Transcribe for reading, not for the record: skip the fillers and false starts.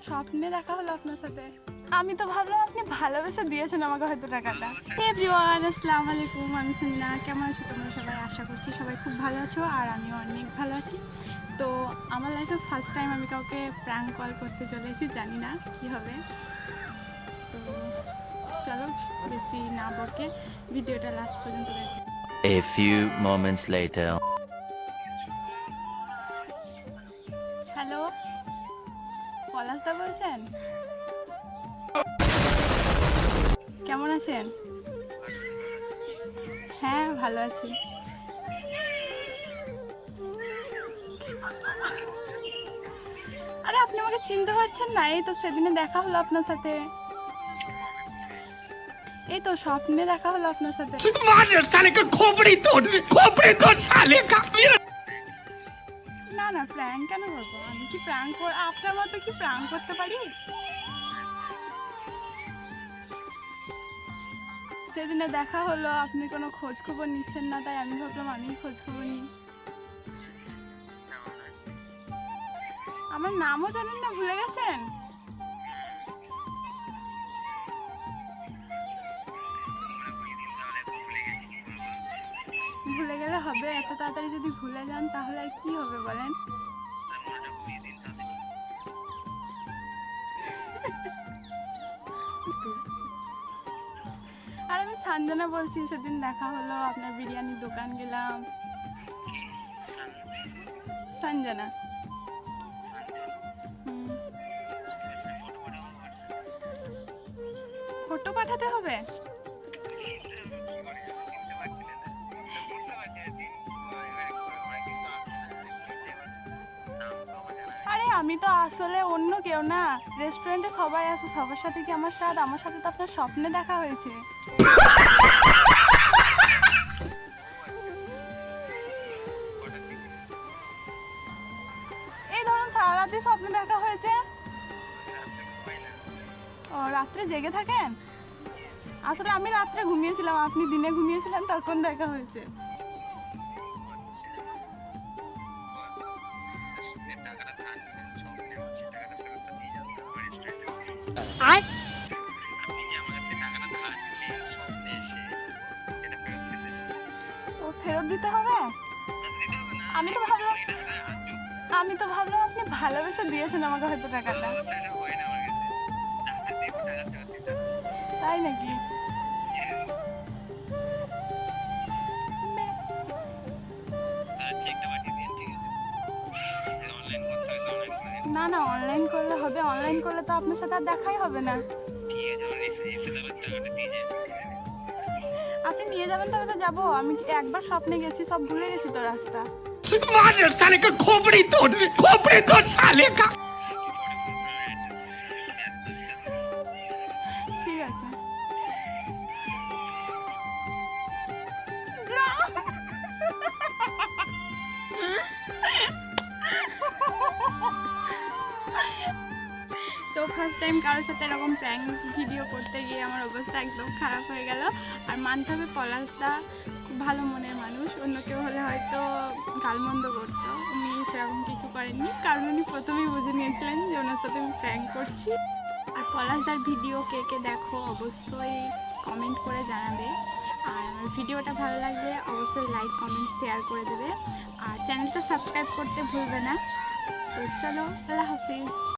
স্বপ্নে দেখা হলো আপনার সাথে। আমি তো ভাবলাম আপনি ভালোবেসে দিয়েছেন আমাকে হয়তো টাকাটা। এভরিওয়ান, আসসালামু আলাইকুম। আমি সামিনা। কেমন আছো তোমরা সবাই? আশা করছি সবাই খুব ভালো আছো, আর আমিও অনেক ভালো আছি। তো আমার লাইফে ফার্স্ট টাইম আমি কাউকে প্র্যাঙ্ক কল করতে চলেছি, জানি না কী হবে। তো চলো বেশি না বকে ভিডিওটা লাস্ট পর্যন্ত দেখো। A few moments later. Hello, পলাশদা বলছেন? কেমন আছেন? হ্যাঁ, ভালো আছি। আরে আপনি আমাকে চিনতে পারছেন না? এই তো সেদিনে দেখা হলো আপনার সাথে। এই তো স্বপ্নে দেখা হলো আপনার সাথে। না না, প্র্যাঙ্ক কেন করবো? আমি কি প্র্যাঙ্ক আপনার মতো কি প্র্যাঙ্ক করতে পারি? সেদিনে দেখা হলো, আপনি কোনো খোঁজ খবর নিচ্ছেন না, তাই আমি ভাবলাম আমি খোঁজ খবর নিই। আমার নামও জানেন না, ভুলে গেছেন? ভুলে গেলে হবে? এত তাড়াতাড়ি যদি ভুলে যান তাহলে আর কি হবে বলেন? আর আমি সঞ্জনা বলছি। সেদিন দেখা হলো, আপনার বিরিয়ানির দোকান গেলাম। সঞ্জনা। ফটো পাঠাতে হবে? আরে আমি তো আসলে অন্য কেউ না। রেস্টুরেন্টে সবাই আছে, সবার সাথে কি আমার সাথে? আমার সাথে তো আপনার স্বপ্নে দেখা হয়েছে। এই ধরুন সারা রাতে স্বপ্নে দেখা হয়েছে। ও, রাত্রে জেগে থাকেন? আসলে আমি রাত্রে ঘুমিয়েছিলাম, আপনি দিনে ঘুমিয়েছিলেন, তখন দেখা হয়েছে। আর ও ফেরত দিতে হবে? আমি তো ভাবলাম আপনি ভালোবেসে দিয়েছেন আমাকে হয়তো টাকাটা। তাই নাকি? না না, অনলাইন করলে হবে? অনলাইন করলে তো আপনার সাথে আর দেখাই হবে না। আপনি নিয়ে যাবেন তবে তো যাবো। আমি একবার স্বপ্নে গেছি, সব ভুলে গেছি তো রাস্তা। ঠিক আছে, যাও। তো ফার্স্ট টাইম কারোর সাথে এরকম প্র্যাঙ্ক ভিডিও করতে গিয়ে আমার অবস্থা একদম খারাপ হয়ে গেল। আর মানতে হবে পলাশদা খুব ভালো মনের মানুষ। অন্য কেউ হলে হয়তো গালমন্দ করতো, উনি সেরকম কিছু করেননি, কারণ উনি প্রথমেই বুঝে নিয়েছিলেন যে ওনার সাথে আমি প্র্যাঙ্ক করছি। আর পলাশদার ভিডিও কে কে দেখো অবশ্যই কমেন্ট করে জানাবে। আর আমার ভিডিওটা ভালো লাগলে অবশ্যই লাইক কমেন্ট শেয়ার করে দেবে, আর চ্যানেলটা সাবস্ক্রাইব করতে ভুলবে না। তো চলো, আল্লাহ হাফিজ।